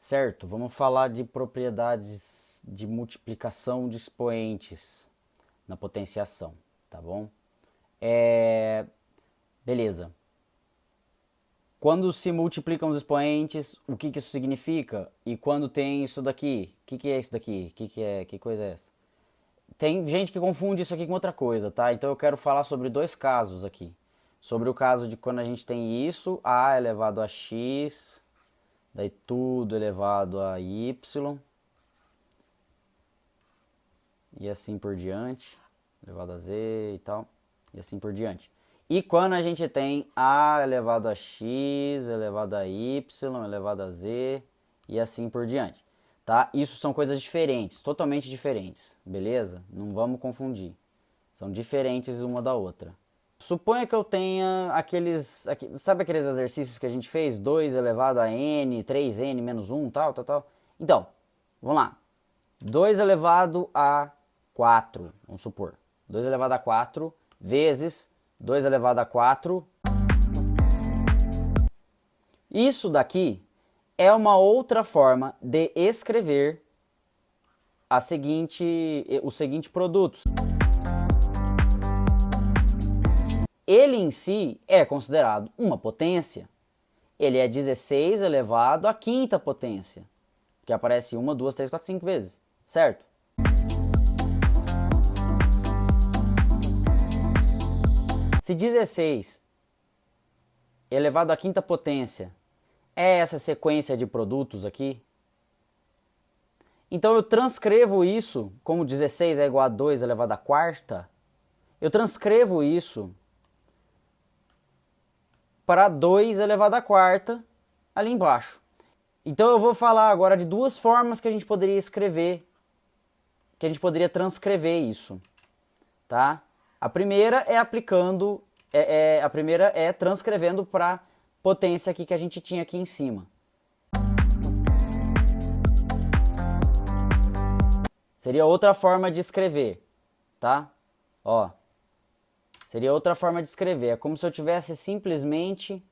Certo, vamos falar de propriedades de multiplicação de expoentes na potenciação, tá bom? Beleza. Quando se multiplicam os expoentes, o que isso significa? E quando tem isso daqui, o que é isso daqui? Que coisa é essa? Tem gente que confunde isso aqui com outra coisa, tá? Então eu quero falar sobre dois casos aqui. Sobre o caso de quando a gente tem isso, a elevado a x, daí tudo elevado a y, e assim por diante, elevado a z e tal, e assim por diante. E quando a gente tem a elevado a x, elevado a y, elevado a z, e assim por diante. Tá? Isso são coisas diferentes, totalmente diferentes, beleza? Não vamos confundir. São diferentes uma da outra. Suponha que eu tenha sabe aqueles exercícios que a gente fez? 2 elevado a n, 3n menos 1, tal. Então, vamos lá. 2 elevado a 4, vamos supor. 2 elevado a 4 vezes 2 elevado a 4. Isso daqui é uma outra forma de escrever o seguinte produto. Ele em si é considerado uma potência. Ele é 16 elevado à quinta potência, que aparece 1, 2, 3, 4, 5 vezes, certo? Se 16 elevado à quinta potência é essa sequência de produtos aqui, então eu transcrevo isso como 16 é igual a 2 elevado à quarta, eu transcrevo isso para 2 elevado à quarta ali embaixo. Então eu vou falar agora de duas formas que a gente poderia escrever, que a gente poderia transcrever isso, tá? A primeira é transcrevendo para potência aqui que a gente tinha aqui em cima. Seria outra forma de escrever, tá? Ó. Seria outra forma de escrever. É como se eu tivesse simplesmente,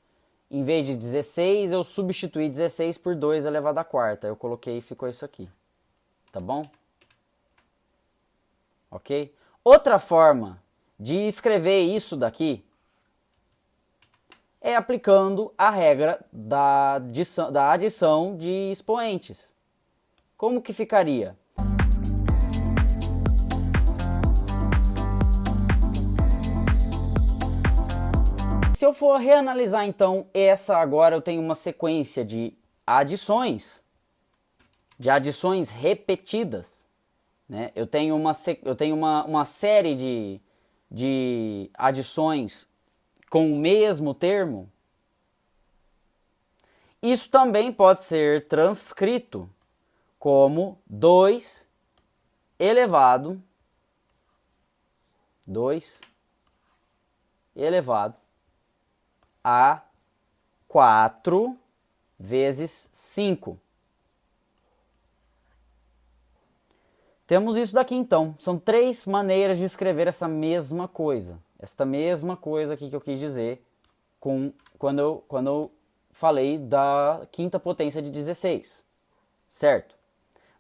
em vez de 16, eu substituí 16 por 2 elevado à quarta. Eu coloquei e ficou isso aqui. Tá bom? Ok? Outra forma de escrever isso daqui é aplicando a regra da adição de expoentes. Como que ficaria? Se eu for reanalisar então agora eu tenho uma sequência de adições repetidas, né? Eu tenho uma série de adições com o mesmo termo. Isso também pode ser transcrito como 2 elevado a 4 vezes 5. Temos isso daqui então. São 3 maneiras de escrever essa mesma coisa. Esta mesma coisa aqui que eu quis dizer quando eu falei da quinta potência de 16. Certo?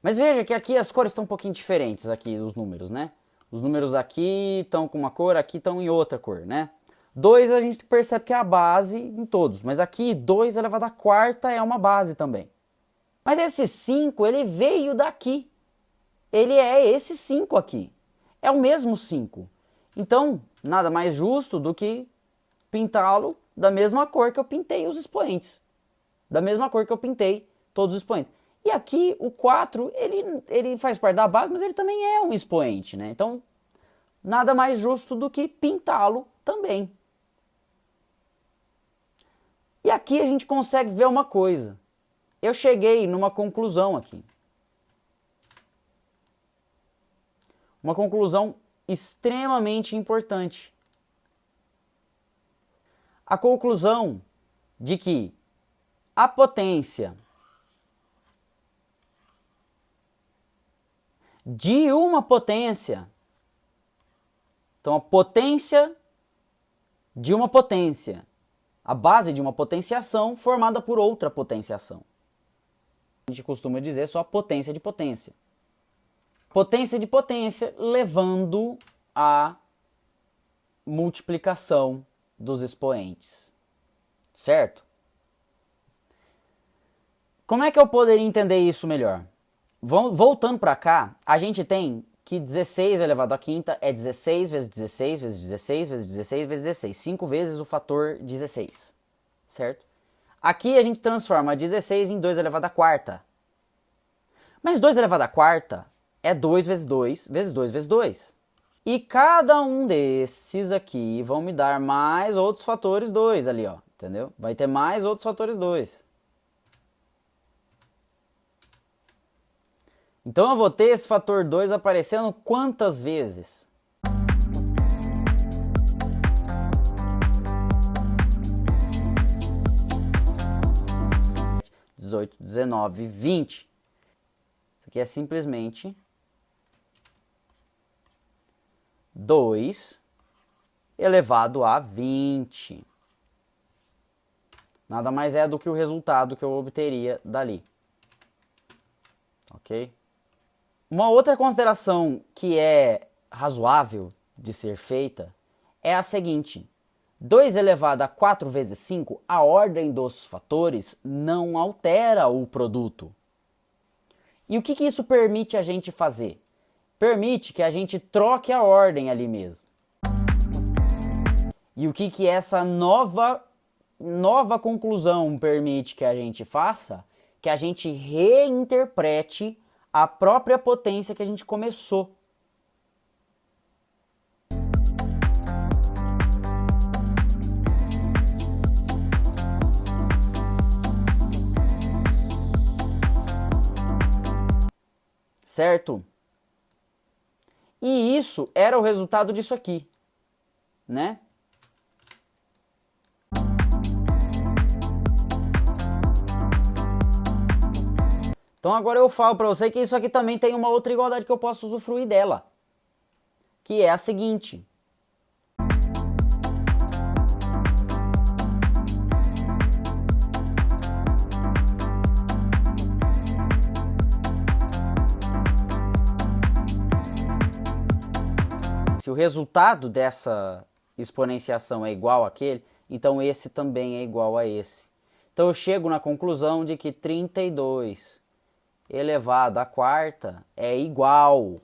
Mas veja que aqui as cores estão um pouquinho diferentes aqui, os números, né? Os números aqui estão com uma cor, aqui estão em outra cor, né? 2 a gente percebe que é a base em todos, mas aqui 2 elevado à quarta é uma base também. Mas esse 5, ele veio daqui. Ele é esse 5 aqui. É o mesmo 5. Então, nada mais justo do que pintá-lo da mesma cor que eu pintei os expoentes. Da mesma cor que eu pintei todos os expoentes. E aqui o 4, ele faz parte da base, mas ele também é um expoente, né? Então, nada mais justo do que pintá-lo também. E aqui a gente consegue ver uma coisa. Eu cheguei numa conclusão aqui. Uma conclusão extremamente importante. A conclusão de que a potência de uma potência, então a potência de uma potência, a base de uma potenciação formada por outra potenciação. gente costuma dizer só potência de potência. Potência de potência levando a multiplicação dos expoentes. Certo? Como é que eu poderia entender isso melhor? Voltando para cá, a gente tem que 16 elevado à quinta é 16 vezes 16 vezes 16 vezes 16 vezes 16. 5 vezes o fator 16. Certo? Aqui a gente transforma 16 em 2 elevado à quarta. Mas 2 elevado à quarta é 2 vezes 2 vezes 2 vezes 2. E cada um desses aqui vão me dar mais outros fatores 2 ali, ó. Entendeu? Vai ter mais outros fatores 2. Então eu vou ter esse fator 2 aparecendo quantas vezes? (18, 19, 20). Isso aqui é simplesmente 2 elevado a 20. Nada mais é do que o resultado que eu obteria dali. Ok? Uma outra consideração que é razoável de ser feita é a seguinte. 2 elevado a 4 vezes 5, a ordem dos fatores não altera o produto. E o que isso permite a gente fazer? Permite que a gente troque a ordem ali mesmo. E o que essa nova conclusão permite que a gente faça? Que a gente reinterprete a própria potência que a gente começou. Certo? E isso era o resultado disso aqui, né? Então agora eu falo para você que isso aqui também tem uma outra igualdade que eu posso usufruir dela, que é a seguinte. Se o resultado dessa exponenciação é igual àquele, então esse também é igual a esse. Então eu chego na conclusão de que 32 elevado à quarta é igual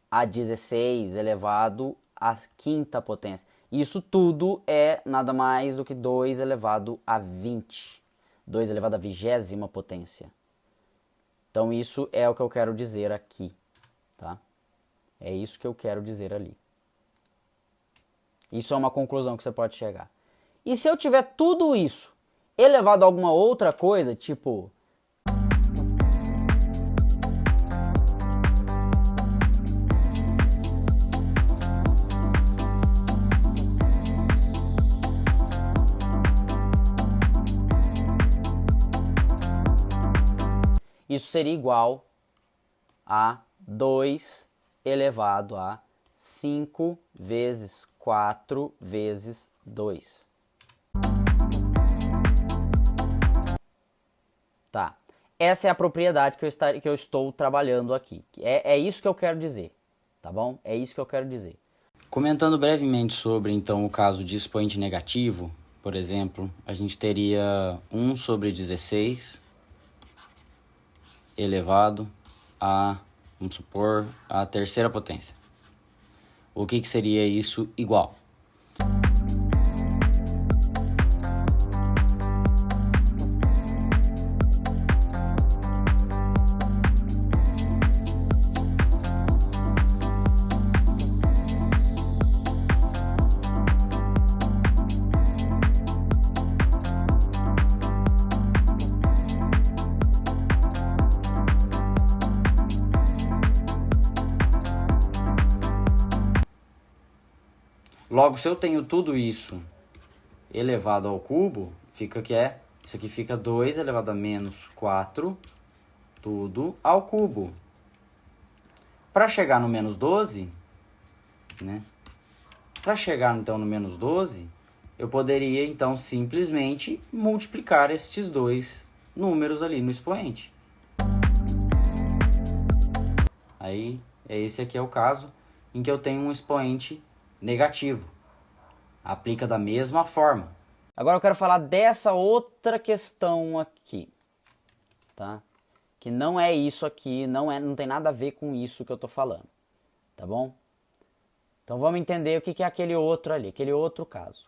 a 16 elevado à quinta potência. Isso tudo é nada mais do que 2 elevado a 20. 2 elevado à 20ª potência. Então isso é o que eu quero dizer aqui, tá? É isso que eu quero dizer ali. Isso é uma conclusão que você pode chegar. E se eu tiver tudo isso elevado a alguma outra coisa, tipo... Isso seria igual a 2 elevado a 5 vezes 4 vezes 2. Tá. Essa é a propriedade que eu estou trabalhando aqui. É isso que eu quero dizer, tá bom? É isso que eu quero dizer. Comentando brevemente sobre, então, o caso de expoente negativo, por exemplo, a gente teria 1 sobre 16 elevado a, vamos supor, a terceira potência. O que seria isso igual? Logo, se eu tenho tudo isso elevado ao cubo, fica que isso aqui fica 2 elevado a menos 4, tudo ao cubo. Para chegar no menos 12, né? Para chegar então no menos 12, eu poderia então simplesmente multiplicar estes dois números ali no expoente. Aí, esse aqui é o caso em que eu tenho um expoente negativo. Aplica da mesma forma. Agora eu quero falar dessa outra questão aqui, tá? Que não é isso aqui, não tem nada a ver com isso que eu tô falando, tá bom? Então vamos entender o que é aquele outro ali, aquele outro caso.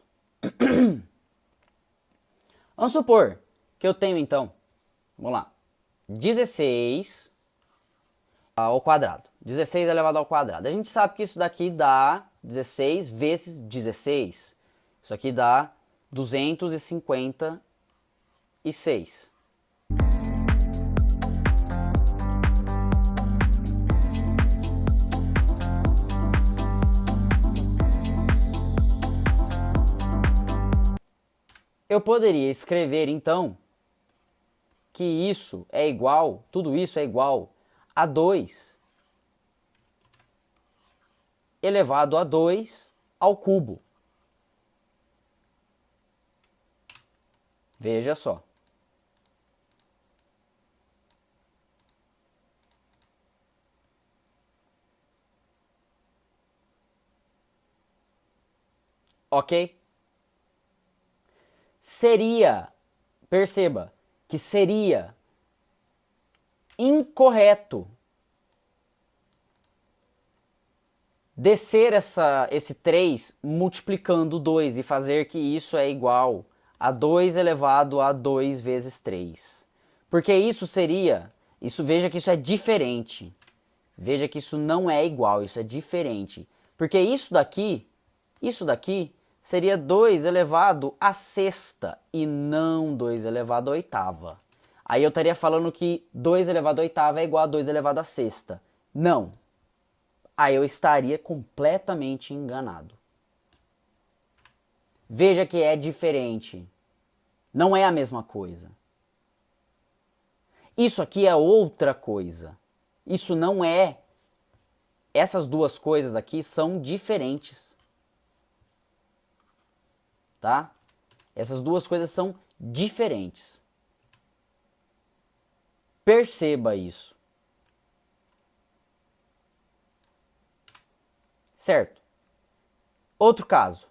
Vamos supor que eu tenho então, vamos lá, 16 ao quadrado. 16 elevado ao quadrado. A gente sabe que isso daqui dá 16 vezes 16. Isso aqui dá 256. Eu poderia escrever então que isso é igual, tudo isso é igual a 2 elevado a 2 ao cubo. Veja só. Ok? Seria, perceba, que seria incorreto descer esse 3 multiplicando 2 e fazer que isso é igual a 2 elevado a 2 vezes 3. Porque isso seria, veja que isso é diferente. Veja que isso não é igual, isso é diferente. Porque isso daqui seria 2 elevado à sexta e não 2 elevado à oitava. Aí eu estaria falando que 2 elevado à oitava é igual a 2 elevado à sexta. Não. Aí eu estaria completamente enganado. Veja que é diferente. Não é a mesma coisa. Isso aqui é outra coisa. Isso não é. Essas duas coisas aqui são diferentes. Tá? Essas duas coisas são diferentes. Perceba isso. Certo? Outro caso.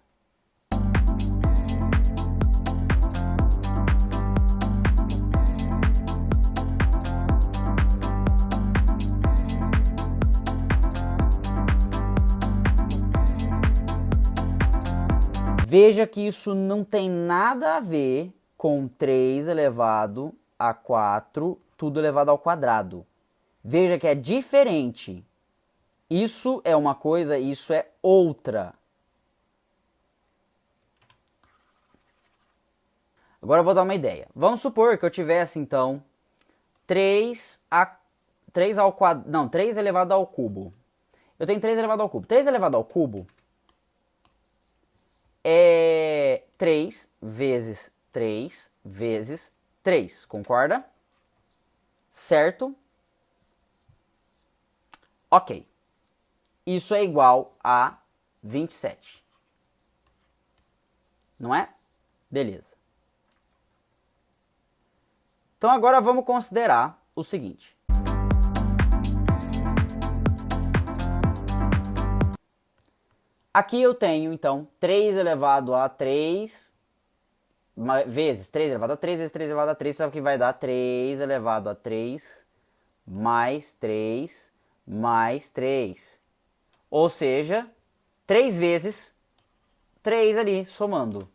Veja que isso não tem nada a ver com 3 elevado a 4, tudo elevado ao quadrado. Veja que é diferente. Isso é uma coisa, isso é outra. Agora eu vou dar uma ideia. Vamos supor que eu tivesse, então, 3 elevado ao cubo. Eu tenho 3 elevado ao cubo. 3 elevado ao cubo é 3 vezes 3 vezes 3, concorda? Certo? Ok. Isso é igual a 27. Não é? Beleza. Então agora vamos considerar o seguinte. Aqui eu tenho, então, 3 elevado a 3 vezes 3 elevado a 3 vezes 3 elevado a 3, sabe que vai dar 3 elevado a 3 mais 3 mais 3. Ou seja, 3 vezes 3 ali, somando.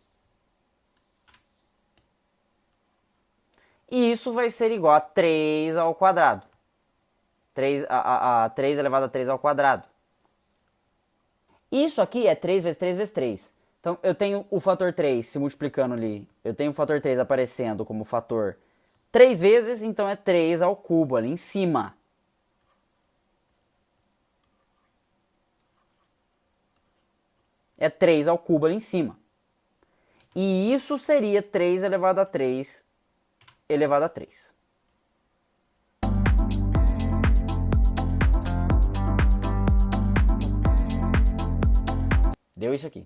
E isso vai ser igual a 3 ao quadrado. 3 elevado a 3 ao quadrado. Isso aqui é 3 vezes 3 vezes 3. Então, eu tenho o fator 3 se multiplicando ali. Eu tenho o fator 3 aparecendo como fator 3 vezes, então é 3 ao cubo ali em cima. É 3 ao cubo ali em cima. E isso seria 3 elevado a 3 elevado a 3. Deu isso aqui.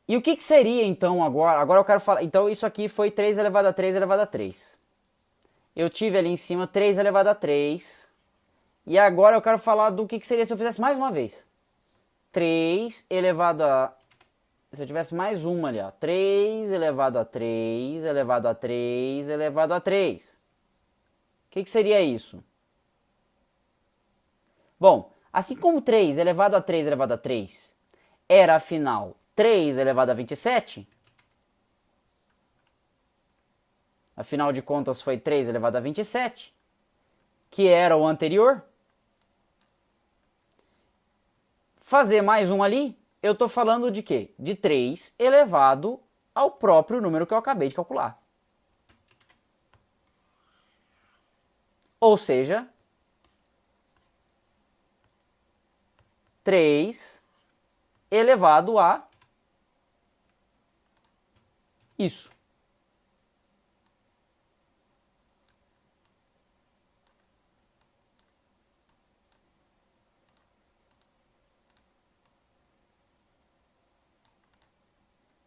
E o que seria então agora? Agora eu quero falar. Então isso aqui foi 3 elevado a 3 elevado a 3. Eu tive ali em cima 3 elevado a 3 E agora eu quero falar do que seria se eu fizesse mais uma vez. 3 elevado a... Se eu tivesse mais uma ali, ó. 3 elevado a 3 elevado a 3 elevado a 3. O que seria isso? Bom, assim como 3 elevado a 3 elevado a 3 era, afinal, 3 elevado a 27, afinal de contas foi 3 elevado a 27, que era o anterior. Fazer mais um ali, eu estou falando de quê? De 3 elevado ao próprio número que eu acabei de calcular. Ou seja, 3 elevado a isso.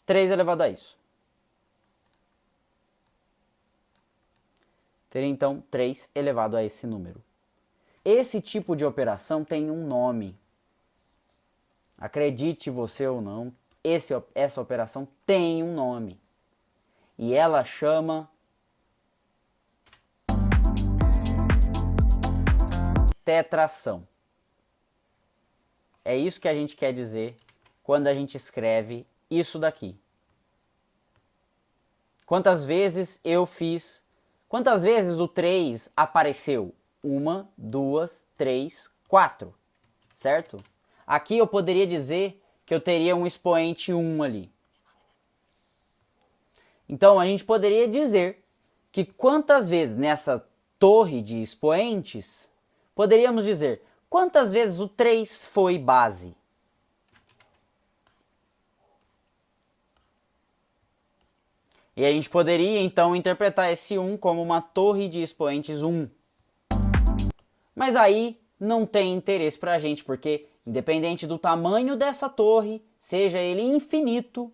Três elevado a isso. Teria então 3 elevado a esse número. Esse tipo de operação tem um nome. Acredite você ou não, essa operação tem um nome. E ela chama tetração. É isso que a gente quer dizer quando a gente escreve isso daqui. Quantas vezes eu fiz... Quantas vezes o 3 apareceu? 1, 2, 3, 4. Certo? Aqui eu poderia dizer que eu teria um expoente 1 ali. Então a gente poderia dizer que quantas vezes nessa torre de expoentes, poderíamos dizer quantas vezes o 3 foi base. E a gente poderia então interpretar esse 1 como uma torre de expoentes 1. Mas aí não tem interesse para a gente, porque independente do tamanho dessa torre, seja ele infinito,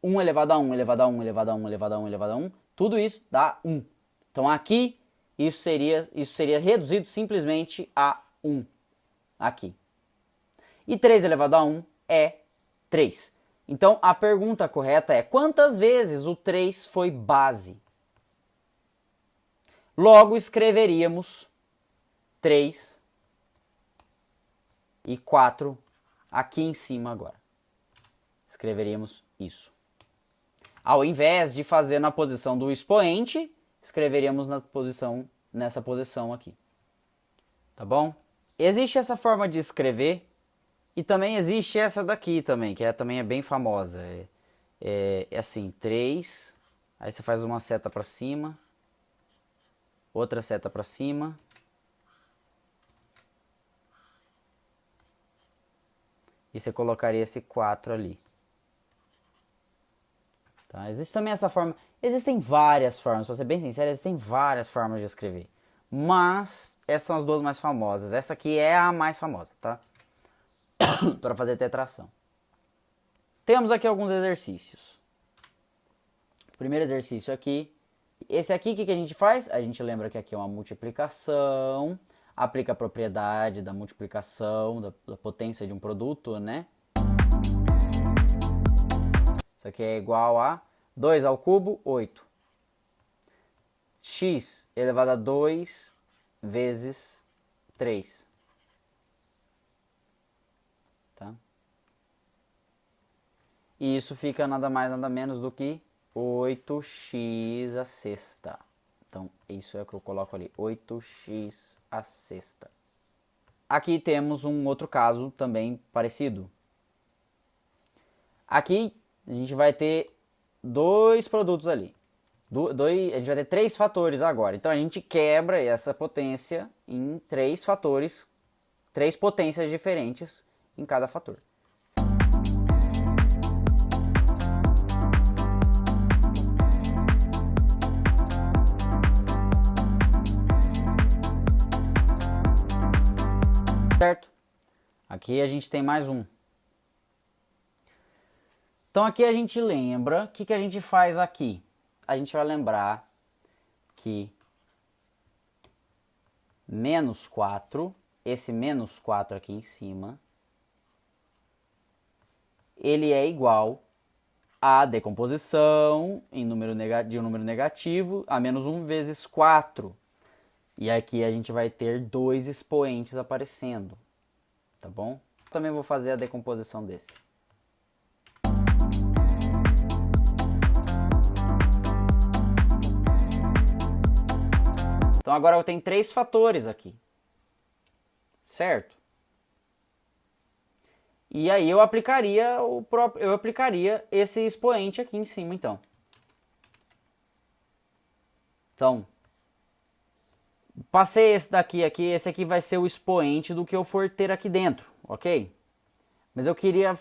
1 elevado a 1, elevado a 1, elevado a 1, elevado a 1, elevado a 1, tudo isso dá 1. Então aqui, isso seria reduzido simplesmente a 1. Aqui. E 3 elevado a 1 é 3. Então a pergunta correta é: quantas vezes o 3 foi base? Logo escreveríamos 3 e 4 aqui em cima agora. Escreveríamos isso. Ao invés de fazer na posição do expoente, escreveríamos nessa posição aqui. Tá bom? Existe essa forma de escrever e também existe essa daqui também, que também é bem famosa. É assim, 3, aí você faz uma seta para cima, outra seta para cima, e você colocaria esse 4 ali. Tá? Existe também essa forma. Existem várias formas, para ser bem sincero, existem várias formas de escrever. Mas essas são as duas mais famosas. Essa aqui é a mais famosa, tá? Para fazer tetração. Temos aqui alguns exercícios. Primeiro exercício aqui. Esse aqui, o que a gente faz? A gente lembra que aqui é uma multiplicação. Aplica a propriedade da multiplicação, da potência de um produto, né? Isso aqui é igual a 2 ao cubo, 8. X elevado a 2 vezes 3. Tá? E isso fica nada mais, nada menos do que 8x à sexta. Então, isso é o que eu coloco ali, 8x à sexta. Aqui temos um outro caso também parecido. Aqui a gente vai ter dois produtos ali. A gente vai ter 3 fatores agora. Então a gente quebra essa potência em 3 fatores, 3 potências diferentes em cada fator. Certo? Aqui a gente tem mais um. Então aqui a gente lembra, o que a gente faz aqui? A gente vai lembrar que menos 4, esse menos 4 aqui em cima, ele é igual a decomposição em de um número negativo a menos 1 vezes 4. E aqui a gente vai ter dois expoentes aparecendo, tá bom? Também vou fazer a decomposição desse. Então agora eu tenho 3 fatores aqui, certo? E aí eu aplicaria esse expoente aqui em cima, então. Então, passei esse daqui aqui, esse aqui vai ser o expoente do que eu for ter aqui dentro, ok? Mas eu queria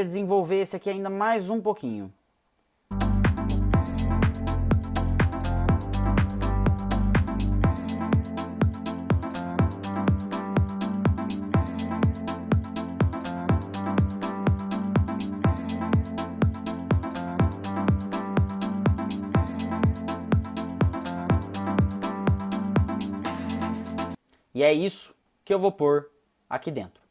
desenvolver esse aqui ainda mais um pouquinho. E é isso que eu vou pôr aqui dentro.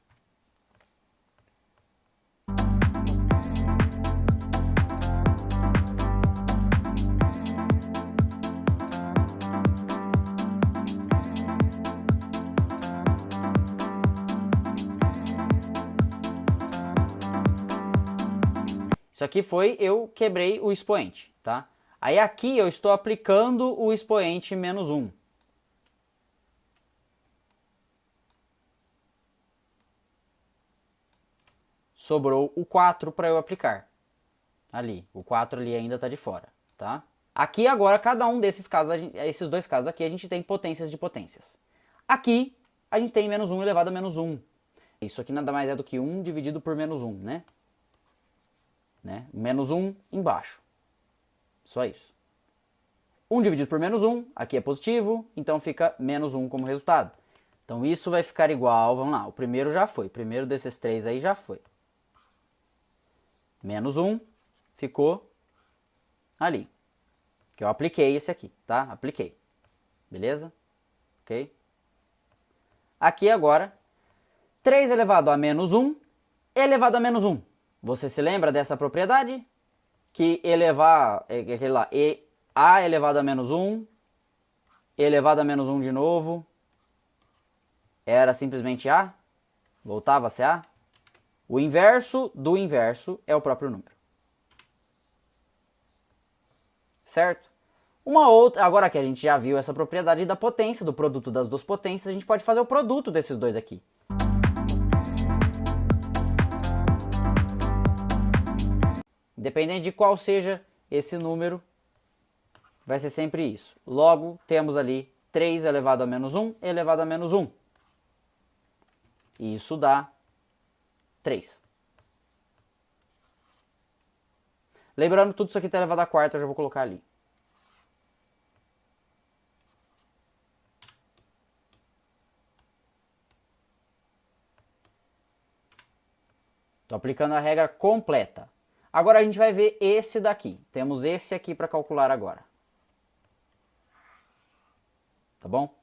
Isso aqui eu quebrei o expoente, tá? Aí aqui eu estou aplicando o expoente menos 1. Sobrou o 4 para eu aplicar. Ali, o 4 ali ainda está de fora, tá? Aqui agora, cada um desses casos, esses dois casos aqui, a gente tem potências de potências. Aqui, a gente tem menos 1 elevado a menos 1. Isso aqui nada mais é do que 1 dividido por menos 1, né? Menos 1 embaixo. Só isso. 1 dividido por menos 1, aqui é positivo, então fica menos 1 como resultado. Então isso vai ficar igual, vamos lá, o primeiro já foi, o primeiro desses 3 aí já foi. Menos 1 ficou ali. Que eu apliquei esse aqui, tá? Apliquei. Beleza? Ok? Aqui agora, 3 elevado a menos 1 elevado a menos 1. Você se lembra dessa propriedade? Que elevar, aquele lá, a elevado a menos 1, elevado a menos 1 de novo, era simplesmente a, voltava a ser a. O inverso do inverso é o próprio número. Certo? Uma outra, agora que a gente já viu essa propriedade da potência, do produto das duas potências, a gente pode fazer o produto desses dois aqui. Independente de qual seja esse número, vai ser sempre isso. Logo, temos ali 3 elevado a menos 1 elevado a menos 1. E isso dá 3. Lembrando, tudo isso aqui está elevado a quarta, eu já vou colocar ali. Estou aplicando a regra completa. Agora a gente vai ver esse daqui. Temos esse aqui para calcular agora. Tá bom?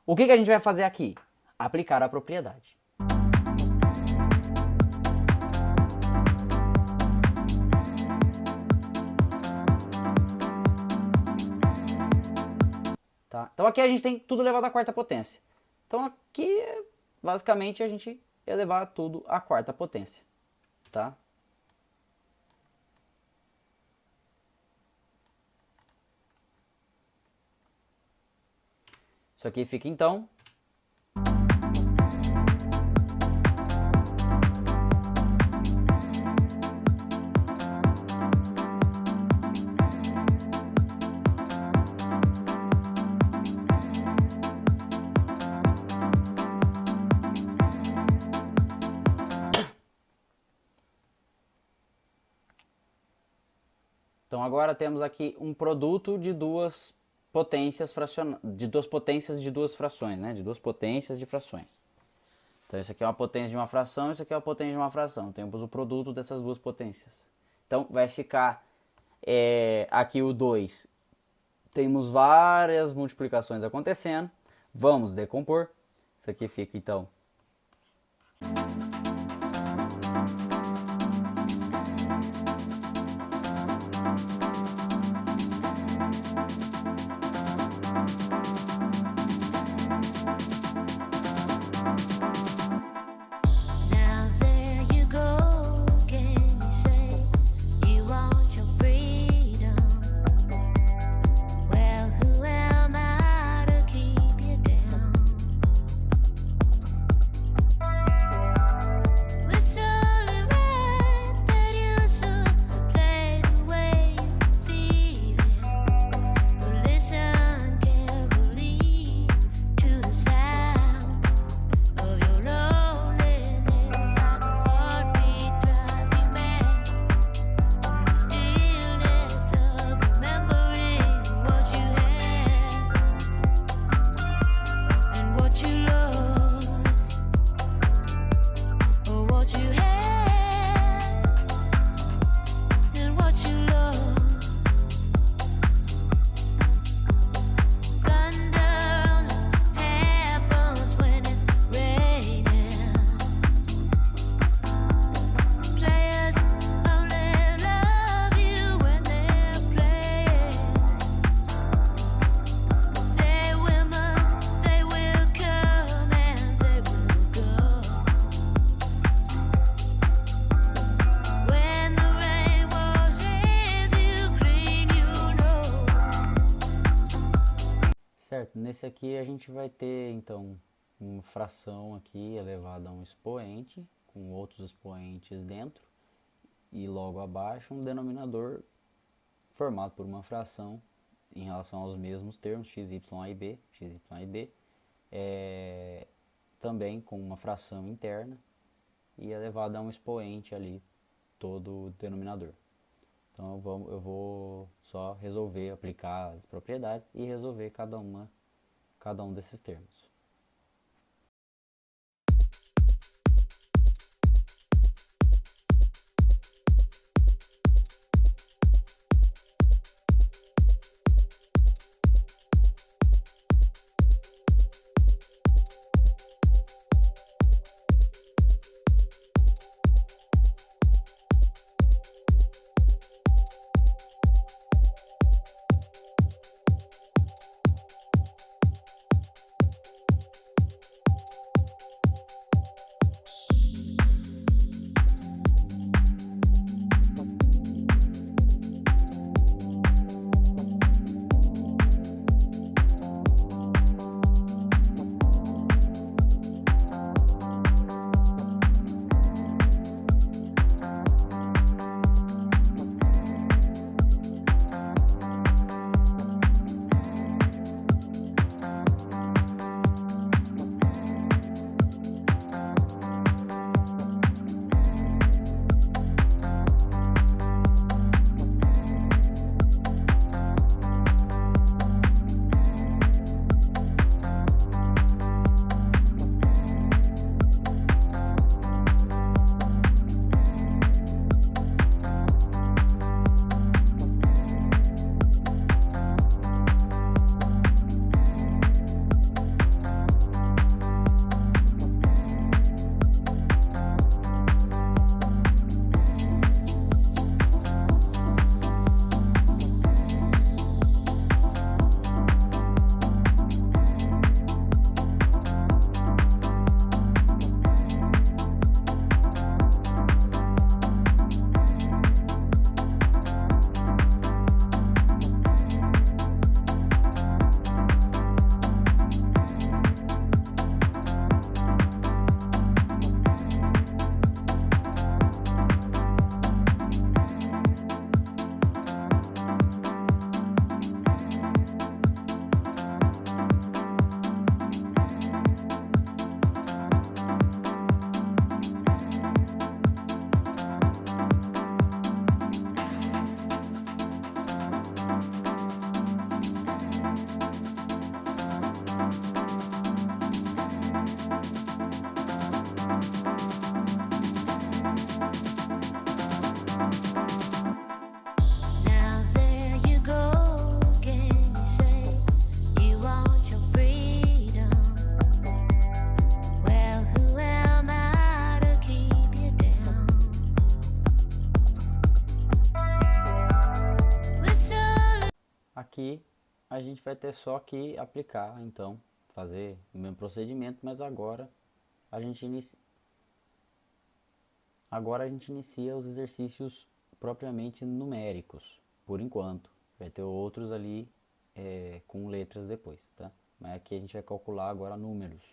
O que a gente vai fazer aqui? Aplicar a propriedade. Tá? Então aqui a gente tem tudo elevado à quarta potência. Então aqui, basicamente, a gente ia levar tudo à quarta potência. Tá? Isso aqui fica então. Então agora temos aqui um produto de duas potências de duas potências de duas frações, né? De duas potências de frações. Então isso aqui é uma potência de uma fração, isso aqui é uma potência de uma fração. Temos o produto dessas duas potências. Então vai ficar aqui o 2. Temos várias multiplicações acontecendo. Vamos decompor. Isso aqui fica então certo. Nesse aqui a gente vai ter então uma fração aqui elevada a um expoente com outros expoentes dentro e logo abaixo um denominador formado por uma fração em relação aos mesmos termos x, y e b, também com uma fração interna e elevado a um expoente ali todo o denominador. Então eu vou só resolver, aplicar as propriedades e resolver cada um desses termos. a gente vai ter só que aplicar, então, fazer o mesmo procedimento, mas agora a gente inicia os exercícios propriamente numéricos, por enquanto. Vai ter outros ali com letras depois, tá? Mas aqui a gente vai calcular agora números,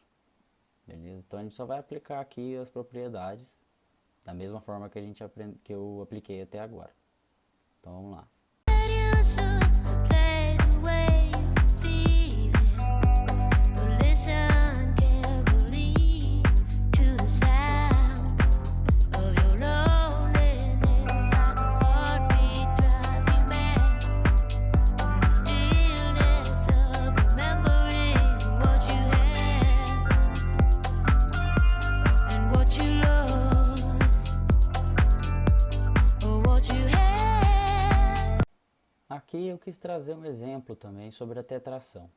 beleza? Então a gente só vai aplicar aqui as propriedades da mesma forma que que eu apliquei até agora. Então vamos lá. Aqui eu quis trazer um exemplo também sobre a tetração.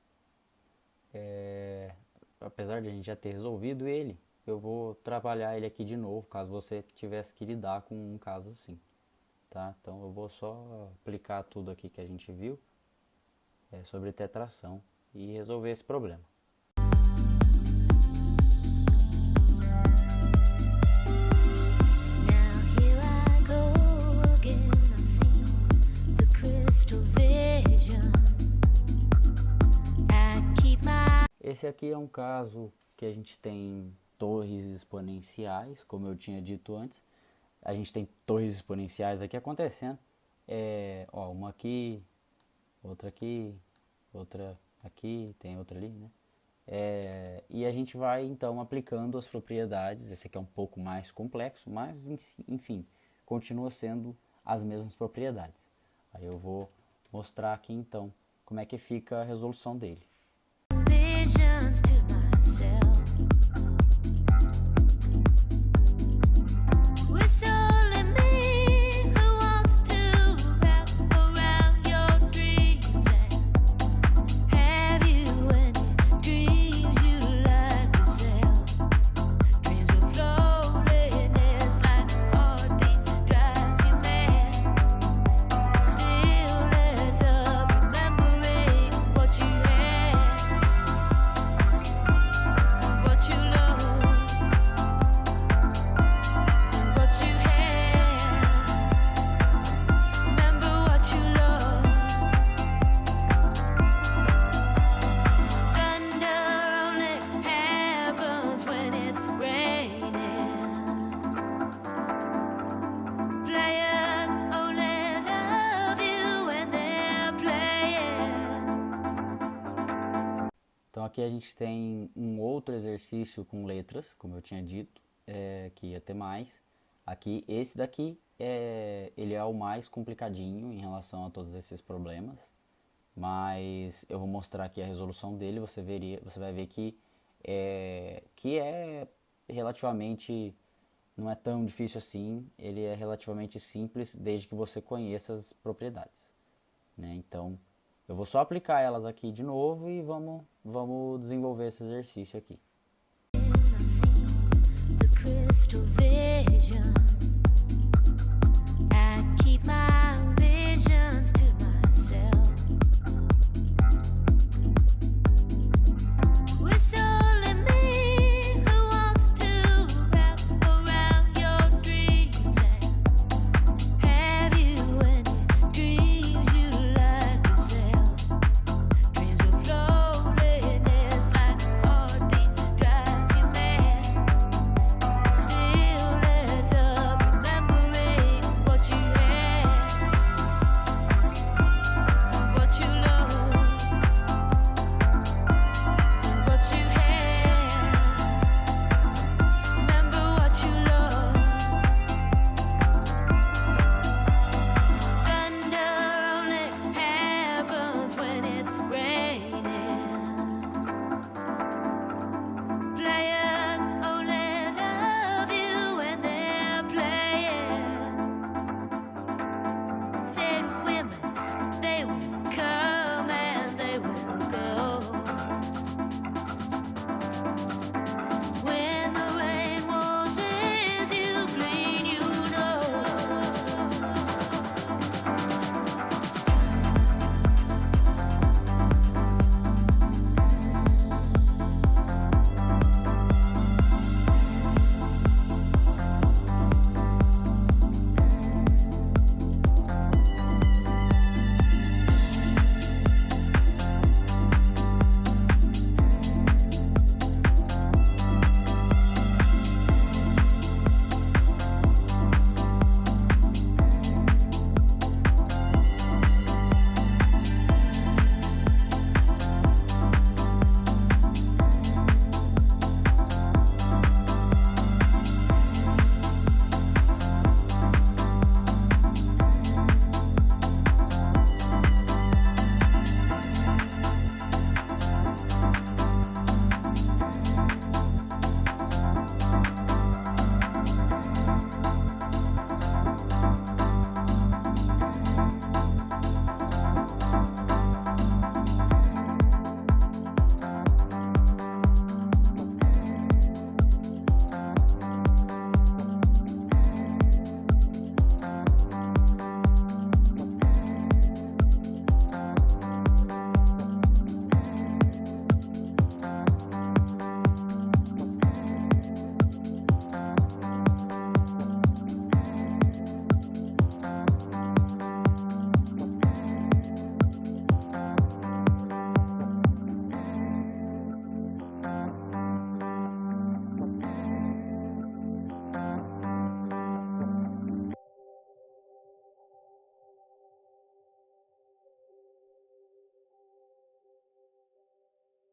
Apesar de a gente já ter resolvido ele, eu vou trabalhar ele aqui de novo, caso você tivesse que lidar com um caso assim. Tá? Então eu vou só aplicar tudo aqui que a gente viu sobre tetração e resolver esse problema. Esse aqui é um caso que a gente tem torres exponenciais, como eu tinha dito antes. A gente tem torres exponenciais aqui acontecendo. Uma aqui, outra aqui, tem outra ali, né? E a gente vai então aplicando as propriedades. Esse aqui é um pouco mais complexo, mas enfim, continua sendo as mesmas propriedades. Aí eu vou mostrar aqui então como é que fica a resolução dele. Então aqui a gente tem um outro exercício com letras, como eu tinha dito, que ia ter mais. Aqui, esse daqui, ele é o mais complicadinho em relação a todos esses problemas. Mas eu vou mostrar aqui a resolução dele, você vai ver que é relativamente, não é tão difícil assim, ele é relativamente simples desde que você conheça as propriedades, né? Então eu vou só aplicar elas aqui de novo e vamos desenvolver esse exercício aqui.